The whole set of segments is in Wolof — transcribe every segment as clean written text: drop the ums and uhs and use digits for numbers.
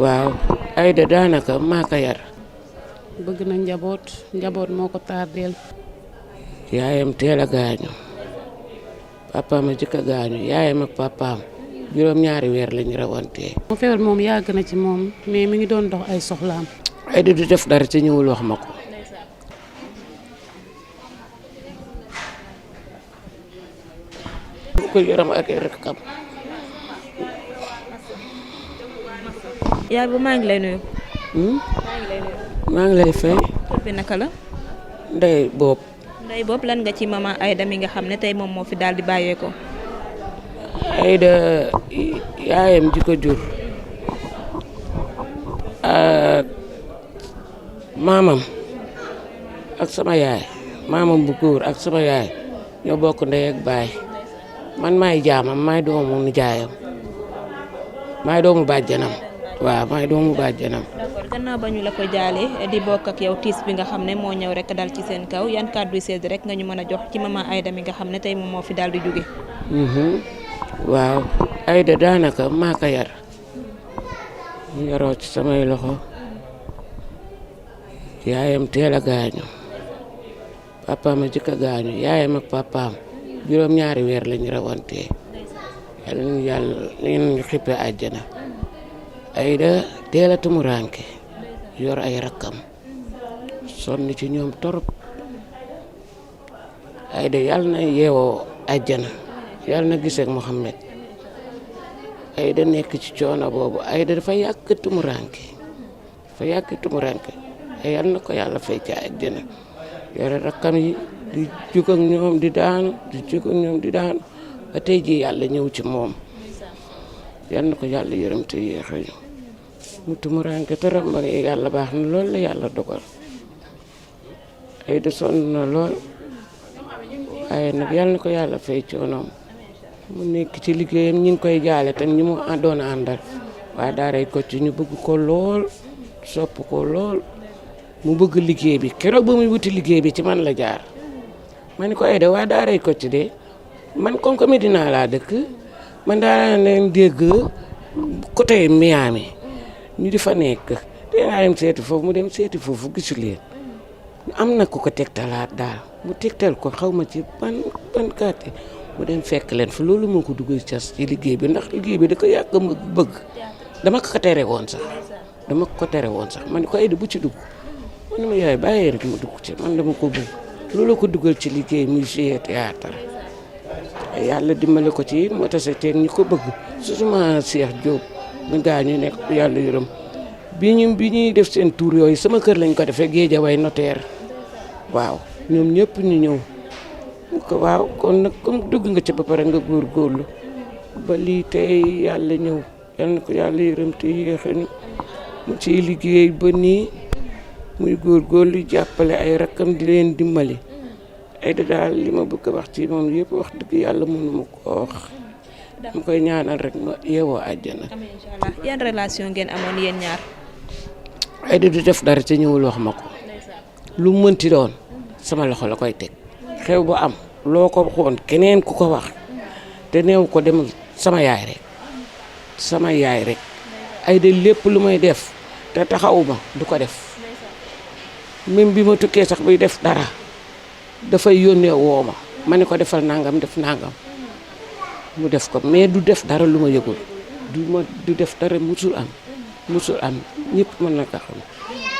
waaw Aïda daanaka maa ko yar. bëgg na njaboot moo ko tardeel. yaayam teel a gaañu papaam a jëkk a gaañu yaayam ak papaam juróom-ñaari weer lañu rawantee. mu feebar moom yàgg na ci moom mais mi ngi doon dox ay soxlaam. Aïda du def dara ci ñëwul wax ma ko. bu ko yaram ak ay rakkam. yaay bu maa ngi lay nuyu. maa ngi lay fay. tur bi naka la. Ndey Boob. Ndey Boob lan nga ci maman Aïda mi nga xam ne tey moom moo fi daal di bàyyeekoo. Aïda yaayam ji ko jur ak maamam ak sama yaay maamam bu góor ak sama yaay ñoo bokk ndey ak baay man maay jaamam maay doomu nijaayam maay doomu bàjjanam. waaw maay doomu bàjjanam. d'accord gannaaw ba ñu la ko jaalee di bokk ak yow tiis bi nga xam ne moo ñëw rek dal ci seen kaw yan kàddu sedd rek nga ñu mën a jox ci maman Aïda mi nga xam ne tey moom moo fi daal di jóge. waaw Aïda daanaka maa ko yar mu yaroo ci samay loxo yaayam teel a gaañu papaam a jëkk a gaañu yaayam ak papaam juróom-ñaari weer lañu rawantee yàlla ñu xippe àjjana. Aïda teel a tumuraanke yor ay rakkam sonn ci ñoom torop Aïda yàlla na yeewoo àjjana yàlla na gisee ak Muhammad. Aïda nekk ci coono boobu Aïda dafa yàgg tumuraanke yàlla na ko yàlla fay ci àjjana yore rakkam yi di jug ak ñoom di daanu ba tey ji yàlla ñëw ci moom yàlla na ko yàlla yërëm te yéexañu mu tumuraanke torop ma ne yàlla baax na lool la yàlla dogal Aïda sonn na lool waaye nag yàlla na ko yàlla fay coonoom mu nekk ci liggéeyam ñi ngi koy jaale te ñi mu doon àndal waa daaray Kocc ñu bëgg ko lool sopp ko lool mu bëgg liggéey bi keroog ba muy wuti liggéey bi ci man la jaar ma ne ko Aïda waa daaray Kocc de man comme que Medina laa dëkk man daa leen dégg côté Miami ñu di fa nekk te nga dem seeti foofu mu dem seeti foofu gisu leen am na ku ko tegtalaat daal mu tegtal ko xaw ma ci ban kàtte mu dem fekk leen fa loolu moo ko dugal cas ci liggéey bi ndax liggéey bi da ko yàgg bëgg dama ko tere woon sax man ko Aïda bu ci dugg man ma yaay bàyyee rek ma dugg ci man dama ko bëgg loolu ko dugal ci liggéey muy jouer théâtre yàlla dimbale ko ci moo tase teen ñi ko bëgg surtout Cheikh Diop mu gaañu nekk yàlla yërëm bi ñuy def seen tour yooyu sama kër lañ ko defee Guédiawaye notaire waaw ñoom ñëpp ñu ñëw ko waaw kon nag comme dugg nga ci ba pare nga góorgóorlu ba lii tey yàlla ñëw yal na ko yàlla yërëm te yéexani mu ciy liggéey ba nii muy góorgóorlu jàppale ay rakkam di leen dimbali Aïda daal li ma bëgg a wax ci moom yëpp wax dëgg yàlla mënu ma ko wax mu koy ñaanal rek ma yeewoo àjjana. inshallah yan relation ngeen amoon yéen ñaar. Aïda du def dara ci ñëwul wax ma ko lu mu mënti doon sama loxo la koy teg xew bu am loo ko waxoon keneen ku ko wax te neew ko dem sama yaay rek Aïda lépp lu may def te taxawuma du ko def même bi ma tukkee sax buy def dara dafay yónnee woo ma ne ko defal nangam def nangam mu def ko mais du def dara lu ma yëgul du def dara musul am ñëpp mën na ko xam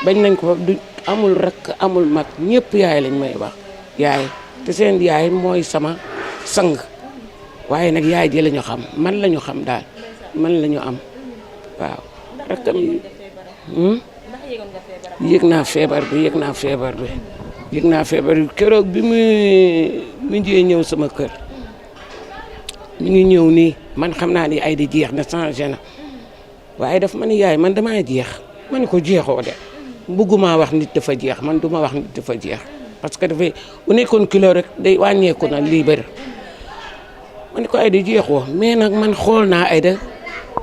bañ nañ ko du amul rakk amul mag ñëpp yaay lañ may wax yaay te seen yaay mooy sama sang waaye nag yaay ji la ñu xam man la ñu xam daal man la ñu am waaw rakkam yi yëg naa feebar bi keroog bi mu njee ñëw sama kër ñu ngi ñëw nii man xam naa ni Aïda jeex na changé na waaye daf ma ni yaay man damaa jeex ma ni ko jeexoo de bëgguma wax nit dafa jeex man duma wax nit dafa jeex parce que dafay bu nekkoon kilo rek day wàññeeku na lii bëri ma ni ko Aïda jeexoo mais nag man xool naa Aïda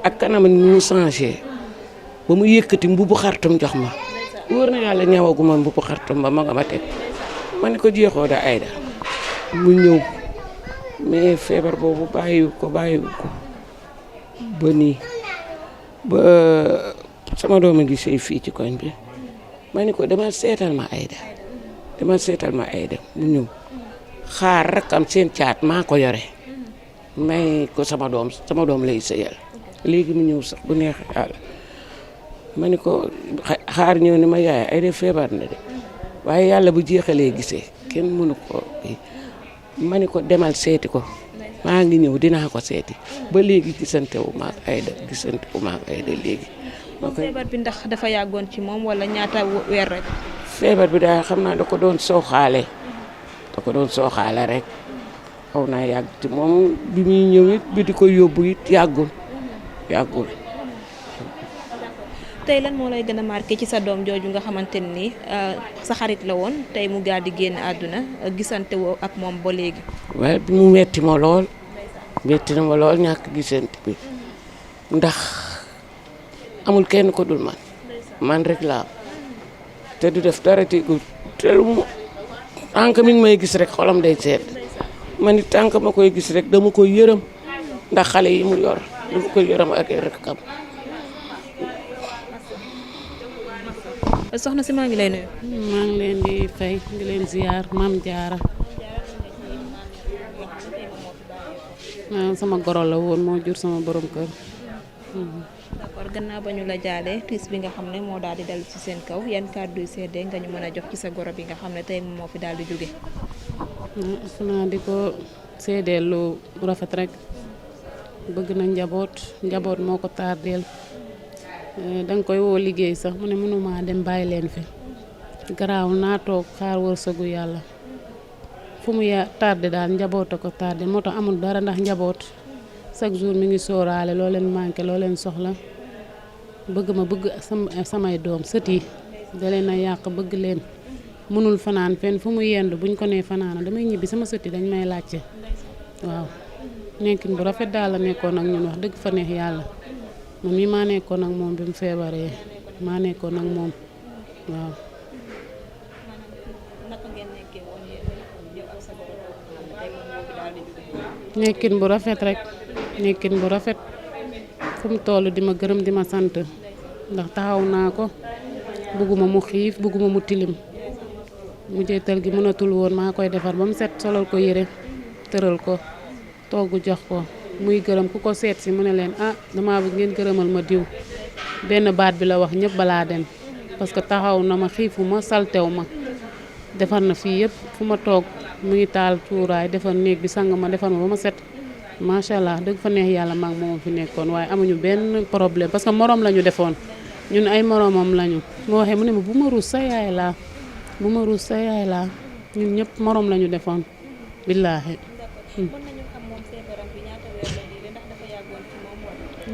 ak kanam ni mu changé ba mu yëkkati mbubu xartum jox ma wóor na yàlla ñëwaguma mbubu xartum ba ma nga ma teg ma ni ko jeexoo da Aïda mu ñëw mais feebar boobu bàyyiwu ko ba nii ba sama doom a ngi sëy fii ci koñ bi ma ni ko demal seetal ma Aïda mu ñëw xaar rakkam seen caat maa ko yore may ko sama doom lay sëyal léegi mu ñëw sax bu neex yàlla ma ni ko xaar ñëw ni ma yaay Aïda feebar na de waaye yàlla bu jeexalee gisee kenn mënu ko ma ni ko demal seeti ko maa ngi ñëw dinaa ko seeti ba léegi gisante wu ma ak Aïda léegi. feebar bi ndax dafa yàggoon ci moom wala ñaata weer rek. feebar bi daal xam naa da ko doon sooxaale rek xaw naa yàgg ci moom bi muy ñëw it bi di ko yóbbu it yàggul. tey lan moo lay gën a marqué ci sa doom jooju nga xamante ni sa xarit la woon tey mu gaal di génn àdduna gisante woo ak moom ba léegi. waaye bi mu metti na ma lool ñàkk gisante bi ndax amul kenn ko dul man rek laa am te du def dara te lu mu tànk mi ngi may gis rek xolam day sedd man it tànk ma koy gis rek dama koy yërëm ndax xale yi mu yor dama koy yërëm ak rek kam. soxna si maa ngi lay nuyu. maa ngi leen di fay ngi leen ziar Maam Jaara sama goro la woon moo jur sama borom kër. d'accord gannaaw ba ñu la jaalee tiis bi nga xam ne moo daal di dal ci seen kaw yan kàddu yu seede nga ñu mën a jox ci sa goro bi nga xam ne tey moo fi daal di jóge. xanaa di ko seedeel lu rafet rek bëgg na njaboot moo ko tardeel danga koy woo liggéey sax mu ne mënuma dem bàyyi leen fi garaawul naa toog xaar wërsëgu yàlla fu mu tardé daal njaboot a ko tardé moo tax amul dara ndax njaboot chaque jour mi ngi sóoraale loo leen manqué loo leen soxla bëgg samay doom sët yi da leen a yàq bëgg leen mënul fanaan fenn fu mu yendu buñ ko nee fanaana damay ñibbi sama sët yi dañ may laajte waaw nekkin bu rafet daal la nekkoon ak ñun wax dëgg fa neex yàlla man mii maa nekkoon ak moom bi mu feebaree maa nekkoon ak moom waaw. nekkin bu rafet rek nekkin bu rafet fu mu toll di ma gërëm di ma sant ndax taxaw naa ko bëgguma mu xiif bëgguma mu tilim mu jeetal gi mënatul woon maa koy defar ba mu set solal ko yére tëral ko togg jox ko muy gërëm ku ko seet si mu ne leen dama bëgg ngeen gërëmal ma diw benn baat bi la wax ñëpp balaa dem parce que taxaw na ma xiifuma saltew ma defar na fii yëpp fu ma toog mu ngi taal cuuraay defar néeg bi sang ma defar ma ba ma set macha allah dëgg fa neex yàlla maag moom fi nekkoon waaye amuñu benn problème parce que moroom la ñu defoon ñun ay moroomam lañu moo waxee mu ne ma bu ma ruus sa yaay laa ñun ñëpp moroom la ñu defoon billaahi.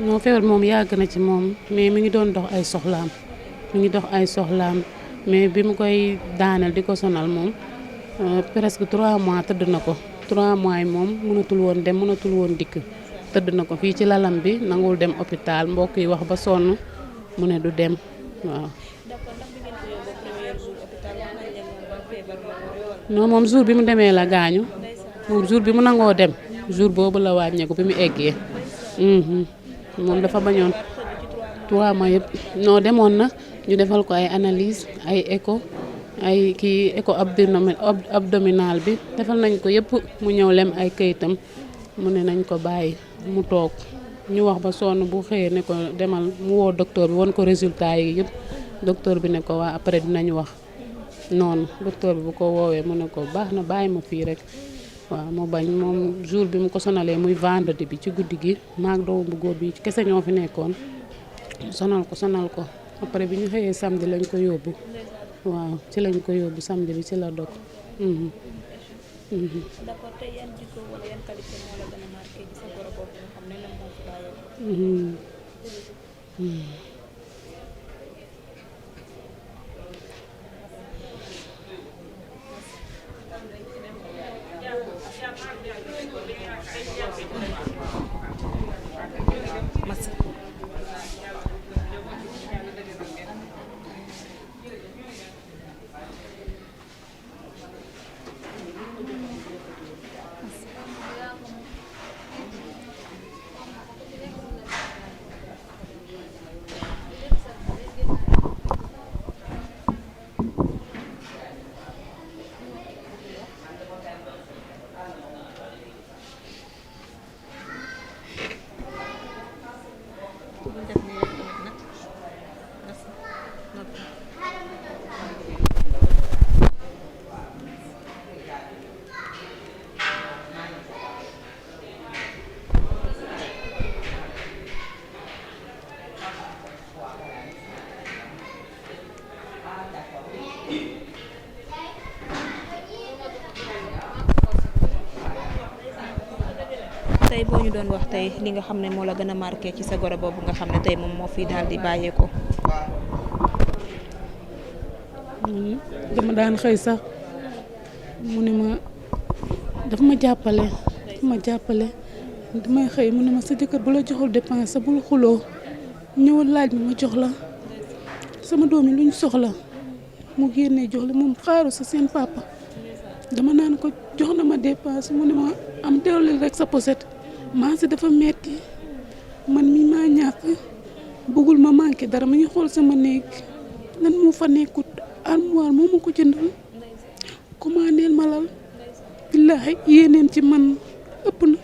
non feebar moom yàgg na ci moom mais mi ngi doon dox ay soxlaam mais bi mu koy daaneel di ko sonal moom presque 3 mois tëdd na ko 3 mois yi moom mënatul woon dem mënatul woon dikk tëdd na ko fii ci lalam bi nanguwul dem hôpital mbokk yi wax ba sonn mu ne du dem waaw. non moom jour bi mu demee la gaañu moom jour bi mu nangoo dem jour boobu la wàññeeku bi mu eggee. moom dafa bañoon 3 mois yëpp noo demoon na ñu defal ko ay analyse ay écho abdominal bi defal nañ ko yëpp mu ñëw lem ay këyitam mu ne nañ ko bàyyi mu toog ñu wax ba sonn bu xëyee ne ko demal mu woo docteur bi won ko résultat yi yëpp docteur bi ne ko waa après dinañu wax noonu docteur bi bu ko woowee mu ne ko baax na bàyyi ma fii rek waaw mu bañ moom jour bi mu ko sonalee muy vendredi bi ci guddi gi maag doom bu góor bi kese ñoo fi nekkoon sonal ko après bi ñu xëyee samedi lañ ko yóbbu waaw ci lañ ko yóbbu samedi bi ci la dog. d'accord tey yan jikko wala yan qualité moo la gën a marqué ci sa goro boobu nga xam ne lan moo fi bàyyeekoo. tey boo ñu doon wax tey li nga xam ne moo la gën a marqué ci sa goro boobu nga xam ne tey moom moo fi daal di bàyyeekoo. dama daan xëy sax mu ne ma daf ma jàppale damay xëy mu ne ma sa jëkkër bu la joxul dépense sa bul xuloo ñëwal laaj ma jox la sama doom yi luñ soxla mu génnee jox la moom xaaru sa seen papa dama naan ko jox na ma dépense mu ne ma am dellu rek sa poset maase dafa metti man mi maa ñàkk bëggul ma manqué dara ma ngi xool sama néeg lan moo fa nekkut armoire moo ma ko jëndal commandeel ma lal billaahi yéeneem ci man ëpp na